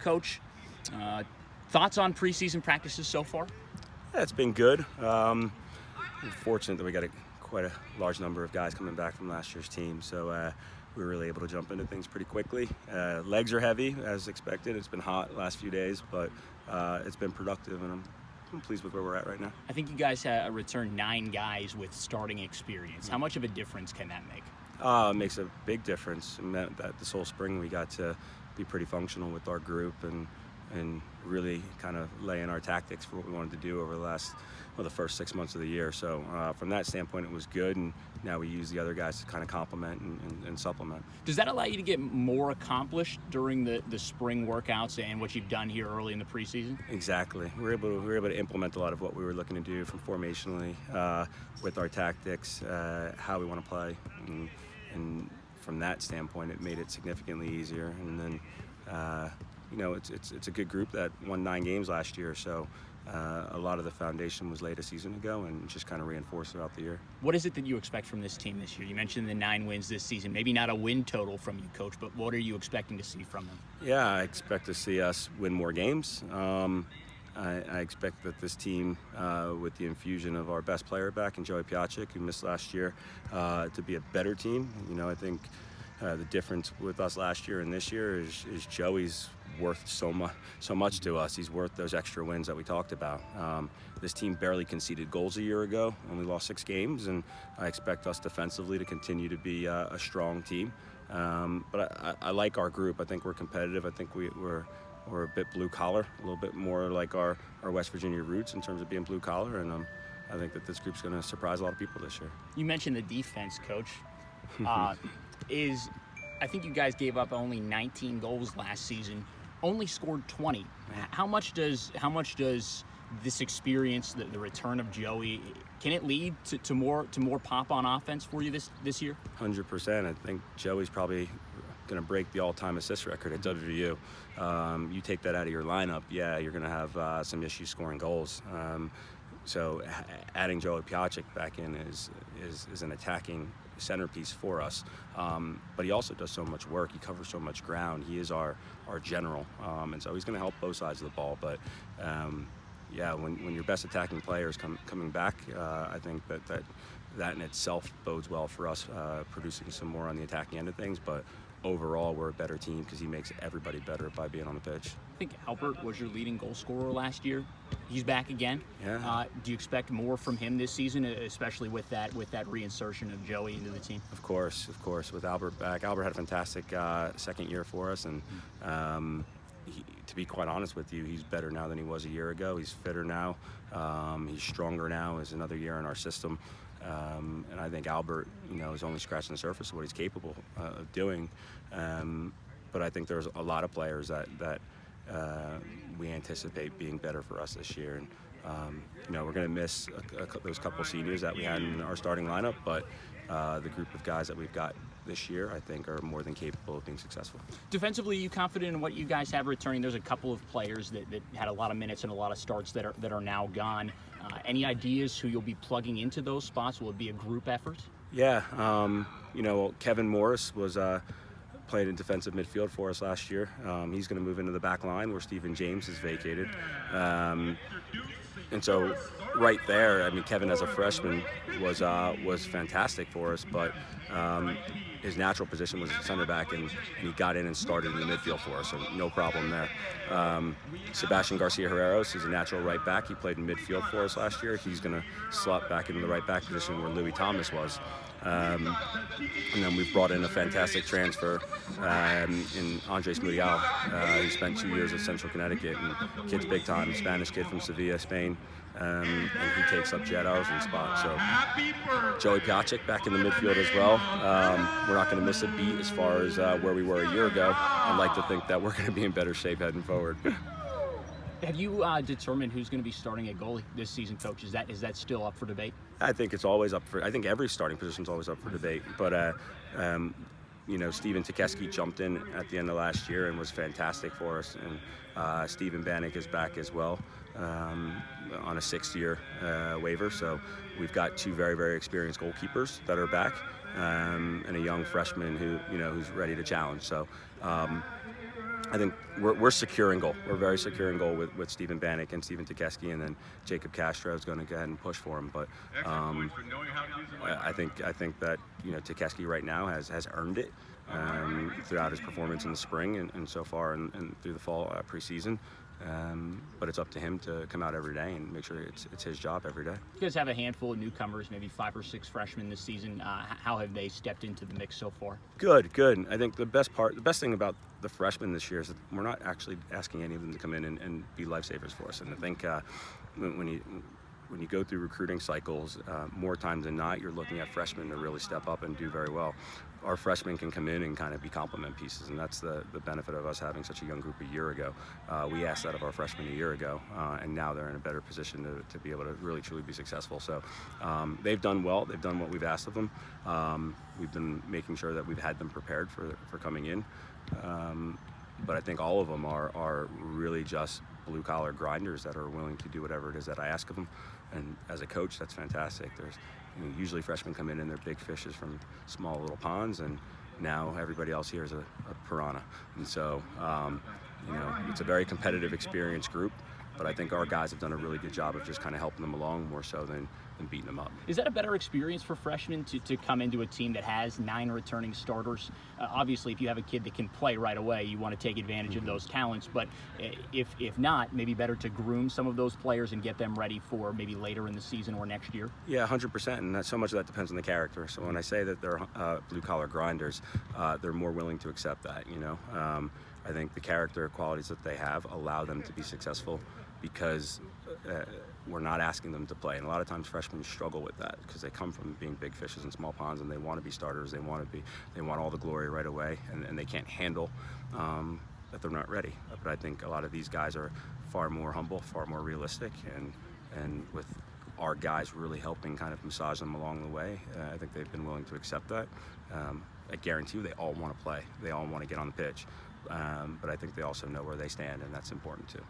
Coach, thoughts on preseason practices so far? Yeah, it's been good. We're fortunate that we got quite a large number of guys coming back from last year's team, so we were really able to jump into things pretty quickly. Legs are heavy, as expected. It's been hot the last few days, but it's been productive, and I'm pleased with where we're at right now. I think you guys returned 9 guys with starting experience. How much of a difference can that make? It makes a big difference. It meant that this whole spring we got to be pretty functional with our group and really kind of lay in our tactics for what we wanted to do over the first 6 months of the year. So from that standpoint, it was good, and now we use the other guys to kind of complement and supplement. Does that allow you to get more accomplished during the spring workouts and what you've done here early in the preseason? Exactly. We were able to implement a lot of what we were looking to do from formationally with our tactics, how we want to play, and from that standpoint, it made it significantly easier. And then it's a good group that won 9 games last year, so a lot of the foundation was laid a season ago and just kind of reinforced throughout the year. What is it that you expect from this team this year? You mentioned the 9 wins this season. Maybe not a win total from you, Coach, but what are you expecting to see from them? Yeah, I expect to see us win more games. I expect that this team, with the infusion of our best player back in Joey Piacic, who missed last year, to be a better team. I think the difference with us last year and this year is Joey's worth so much to us. He's worth those extra wins that we talked about. This team barely conceded goals a year ago, only lost 6 games, and I expect us defensively to continue to be a strong team. But I like our group. I think we're competitive. I think we're a bit blue collar, a little bit more like our West Virginia roots in terms of being blue collar, and I think that this group's going to surprise a lot of people this year. You mentioned the defense, Coach. I think you guys gave up only 19 goals last season, only scored 20. How much does this experience, the return of Joey, can it lead to more pop on offense for you this year? 100%. I think Joey's probably going to break the all-time assist record at WVU. You take that out of your lineup, yeah, you're going to have some issues scoring goals. So adding Joey Piacic back in is an attacking centerpiece for us, but he also does so much work. He covers so much ground. He is our general, and so he's going to help both sides of the ball. But yeah, when your best attacking player is coming back, I think that in itself bodes well for us, producing some more on the attacking end of things. But overall, we're a better team because he makes everybody better by being on the pitch. I think Albert was your leading goal scorer last year. He's back again. Yeah. Do you expect more from him this season, especially with that reinsertion of Joey into the team? Of course. With Albert back, Albert had a fantastic second year for us, and to be quite honest with you, he's better now than he was a year ago. He's fitter now. He's stronger now. Is another year in our system. And I think Albert, is only scratching the surface of what he's capable of doing. But I think there's a lot of players that we anticipate being better for us this year. And, we're going to miss those couple seniors that we had in our starting lineup, but the group of guys that we've got this year, I think, are more than capable of being successful. Defensively, are you confident in what you guys have returning? There's a couple of players that had a lot of minutes and a lot of starts that are now gone. Any ideas who you'll be plugging into those spots? Will it be a group effort? Yeah, Kevin Morris was played in defensive midfield for us last year. He's going to move into the back line where Stephen James is vacated. And so right there, Kevin as a freshman was fantastic for us, but his natural position was center back, and he got in and started in the midfield for us, so no problem there. Sebastian Garcia-Herreros is a natural right back. He played in midfield for us last year. He's going to slot back into the right back position where Louis Thomas was. And then we've brought in a fantastic transfer in Andres Muriel. He spent 2 years at Central Connecticut, and kid's big time, Spanish kid from Sevilla, Spain. And he takes up Jed Arson's spot. So Joey Piacic back in the midfield as well. We're not going to miss a beat as far as where we were a year ago. I'd like to think that we're going to be in better shape heading forward. Have you determined who's going to be starting at goalie this season, Coach? Is that still up for debate? I think it's always up for. I think every starting position is always up for debate. But Steven Tikeski jumped in at the end of last year and was fantastic for us. And Steven Bannock is back as well on a 6-year waiver. So we've got 2 very, very experienced goalkeepers that are back, and a young freshman who's ready to challenge. So I think we're secure in goal. We're very secure in goal with Stephen Bannock and Stephen Tedeschi, and then Jacob Castro is going to go ahead and push for him. But I think that Tedeschi right now has earned it throughout his performance in the spring and so far and through the fall preseason. But it's up to him to come out every day and make sure it's his job every day. You guys have a handful of newcomers, maybe 5 or 6 freshmen this season. How have they stepped into the mix so far? Good. I think the best thing about the freshmen this year is that we're not actually asking any of them to come in and be lifesavers for us. And I think when you go through recruiting cycles, more times than not, you're looking at freshmen to really step up and do very well. Our freshmen can come in and kind of be complement pieces, and that's the benefit of us having such a young group a year ago. We asked that of our freshmen a year ago, and now they're in a better position to be able to really truly be successful. So they've done well. They've done what we've asked of them. We've been making sure that we've had them prepared for coming in. But I think all of them are really just blue-collar grinders that are willing to do whatever it is that I ask of them. And as a coach, that's fantastic. There's usually freshmen come in and they're big fishes from small little ponds, and now everybody else here is a piranha. And so, it's a very competitive, experienced group. But I think our guys have done a really good job of just kind of helping them along more so than beating them up. Is that a better experience for freshmen to come into a team that has 9 returning starters? Obviously, if you have a kid that can play right away, you want to take advantage of those talents. But if not, maybe better to groom some of those players and get them ready for maybe later in the season or next year? Yeah, 100%. And so much of that depends on the character. So when I say that they're blue-collar grinders, they're more willing to accept that, I think the character qualities that they have allow them to be successful because we're not asking them to play. And a lot of times freshmen struggle with that because they come from being big fishes in small ponds and they want to be starters. They want all the glory right away, and they can't handle that they're not ready. But I think a lot of these guys are far more humble, far more realistic, and with our guys really helping kind of massage them along the way, I think they've been willing to accept that. I guarantee you they all want to play. They all want to get on the pitch. But I think they also know where they stand, and that's important too.